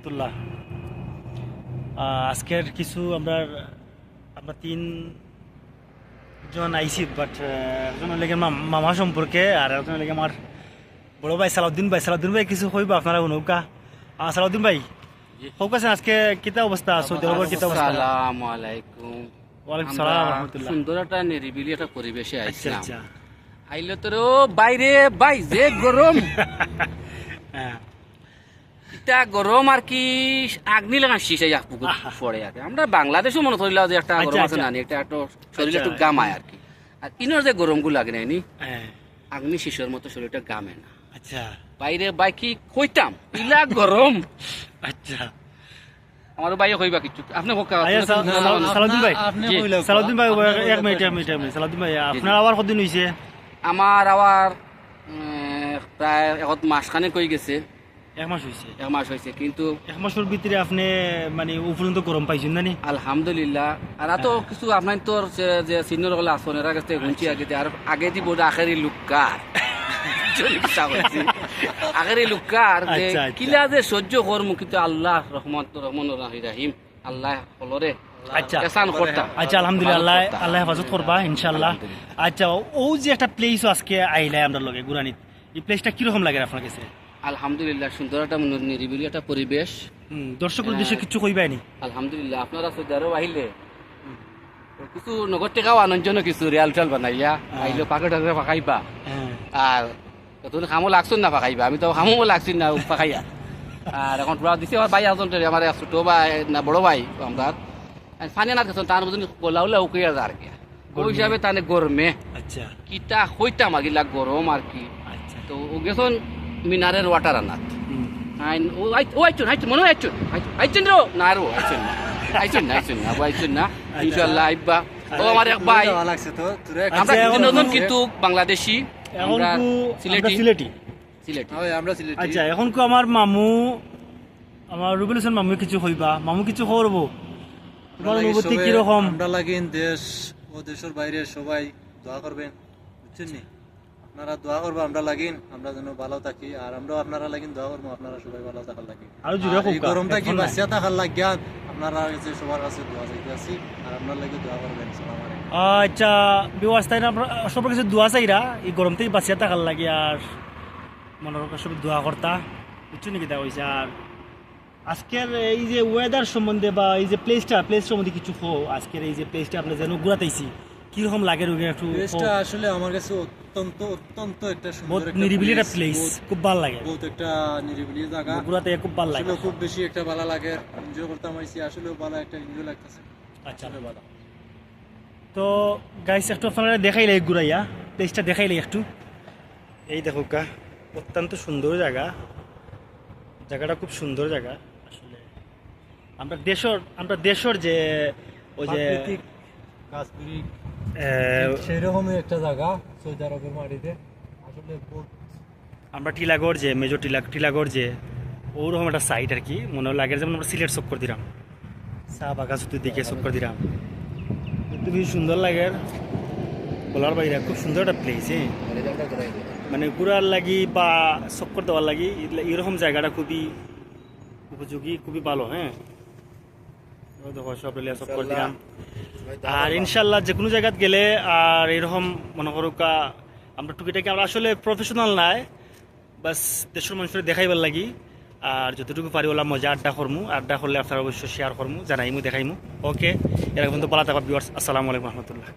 রহমতুল্লাহ। আজকের কিছু আমরা তিন জন আইসি, বাট একজন লেগে মামা সম্পর্কে আর একজন লেগে আমার বড় ভাই সালাউদ্দিন ভাই কিছু কইবা আপনারা নৌকা। সালাউদ্দিন ভাই হোক আছেন, আজকে কিতা অবস্থা সৌদি আরবের কিতা অবস্থা? আসসালামু আলাইকুম। ওয়ালাইকুম সালাম রহমতুল্লাহ। সুন্দর একটা নিরিবিলি একটা পরিবেশে আচ্ছা আইছিলাম। আচ্ছা। আইলে তোর বাইরে ভাই যে গরম, হ্যাঁ এটা গরম আর কি আগ্নি লাগা শিশে পড়ে আর কি। আমরা বাংলাদেশও মনে করিলাম যে একটা আচ্ছা, গরম আছে আচ্ছা। না, একটা একটু শরীরে আচ্ছা। একটু গামায় আর কি। আর ইনোর যে গরম গুলো লাগে নাইনি হ্যাঁ আগ্নি শিশোর মতো শরীরটা গামে না। আচ্ছা বাইরে বাই কি কইতাম ইলা গরম। আচ্ছা। আমার ভাইও কইবা কিছু আপনি সালাউদ্দিন ভাই, জি। সালাউদ্দিন ভাই এক মিনিট সালাউদ্দিন ভাই আপনার আবার কতদিন হয়েছে? আমার আবার প্রায় এক মাসখানে কই গেছে, এক মাস হয়েছে। এক মাস হয়েছে, কিন্তু এক মাসের ভিতরে আপনি মানে উপরন্ত গরম পাইছেন না নি? আলহামদুলিল্লাহ। আর তো কিছু আপনার তোর যে সিনিয়র গুলো আসন এরা কাছে ঘুমছি আগে আর আগে দিব আখেরি লুকার আখেরি লুকার যে আচ্ছা, আচ্ছা। কিলা যে সহ্য করমু, কিন্তু আল্লাহ রহমান রাহিম আল্লাহ হলরে আচ্ছা এসান করতাম। আচ্ছা আলহামদুলিল্লাহ, আল্লাহ হেফাজত করবা ইনশাআল্লাহ। আচ্ছা ও যে একটা প্লেস আজকে আইলাই আমরা লগে গুরানিত, এই প্লেসটা কিরকম লাগে আপনার কাছে? আলহামদুলিল্লাহ, সুন্দর একটা নিরিবিলি একটা পরিবেশ। দর্শকের উদ্দেশ্যে কিছু কইবাই নি? আলহামদুলিল্লাহ, আপনারা সৌদি আরব আহিলে কিছু নগদ টাকাও আনার জন্য কিছু রিয়াল টিয়াল বানাইয়া আইলে পাকে টাকা পাকাইবা। হ্যাঁ আর তুমি খামো লাগছুন না পাকাইবা, আমি তো খামো লাগছি না পাকাইয়া। আর এখন পুরা দিছে আমার ভাই আসন, আমার ছোট ভাই না বড় ভাই আমরা ফানি না গেছেন, তার মধ্যে গোলা উল্লা উকে আর কি ওই হিসাবে তানে গরমে আচ্ছা কিতা হইতাম আগিলা গরম আর কি। আচ্ছা। তো ও গেছন মিনারের ওয়াটার আনাত আইন ও আইছুন মনে হয় আইছুন রো না আরো আইছুন না ইনশাআল্লাহ আইবা। ও আমার এক ভাই আমরা আচ্ছা, নতুন কিন্তু বাংলাদেশি, এখন আমরা সিলেটি সিলেটি। আচ্ছা এখন আমার মামু, আমার রুবেল হোসেন মামু কিছু কইবা, মামু কিছু করবো তোমার অনুভূতি কিরকম? আমরা লাগিন দেশ ও দেশের বাইরে সবাই দোয়া করবেন, বুঝছেন নি? আপনারা দোয়া করবো আমরা লাগিন, আমরা যেন ভালো থাকি, আর আমরাও আপনারা লাগিন দোয়া করবো আপনারা সবাই ভালো থাকার লাগি। আরো জুড়ে এই গরমটা কি বাঁচিয়া থাকার লাগিয়া আপনারা কাছে সবার কাছে দোয়া চাইতে আছি, আর আপনার লাগে দোয়া করবেন। আসসালামু আলাইকুম। আচ্ছা ব্যবস্থায় না সবার কাছে দোয়া চাইরা এই গরম থেকে বাঁচিয়া থাকার লাগে, আর মনের সব দোয়া করতা, বুঝছো নাকি? দেওয়া হয়েছে। আর আজকের এই যে ওয়েদার সম্বন্ধে বা এই যে প্লেস সম্বন্ধে কিছু হো, আজকের এই যে প্লেসটা আপনি যেন ঘুরাতেছি কিরকম লাগে রোগে একটু? প্লেসটা আসলে আমার কাছে অত্যন্ত একটা সুন্দর বহুত একটা নিরিবিলি একটা প্লেস, খুব ভালো লাগে। বহুত একটা নিরিবিলি জায়গা, ঘুরাতে খুব ভালো লাগে। আসলে খুব বেশি একটা ভালো লাগে, এনজয় করতাম আইছি, আসলে ভালো একটা এনজয় লাগতেছে। আচ্ছা ভালো। তো গাইস একটু আপনারা দেখাইলে ঘুরাইয়া প্লেসটা দেখাইলে একটু। এই দেখো কা অত্যন্ত সুন্দর জায়গাটা খুব সুন্দর জায়গা আসলে। আমরা দেশর যে ওই যে সেরকমই একটা জায়গা সৌদি আরবের মাটিতে আসলে আমরা টিলাগড় যে মেজর টিলাগড় যে ওরকম একটা সাইট আর কি মনে লাগে, যেমন আমরা সিলেট চক্কর দিলাম, চা বাগান দিকে চক্কর দিলাম, খুবই সুন্দর লাগে। বলার বাইরে খুব সুন্দর একটা প্লেস, মানে ঘুরার লাগি বা চক্কর দেওয়ার লাগি এরকম জায়গাটা খুবই উপযোগী, খুবই ভালো। হ্যাঁ দেখো সব চক্কর দিলাম। আর ইনশাল্লাহ যে কোনো জায়গাত গেলে আর এরকম মনে করো আমরা টুকিটাকি আমরা আসলে প্রফেশনাল নাই, বাস দেশের মানুষের দেখাইবার লাগি। আর যতটুকু পারি ওলা মজা আড্ডা করলে আপনারা অবশ্যই শেয়ার করমু, জানাইমু, দেখাইমু। ওকে, এরকম তো পালা থাকা ভিউয়ার্স, আসসালামু আলাইকুম রহমতুল্লাহ।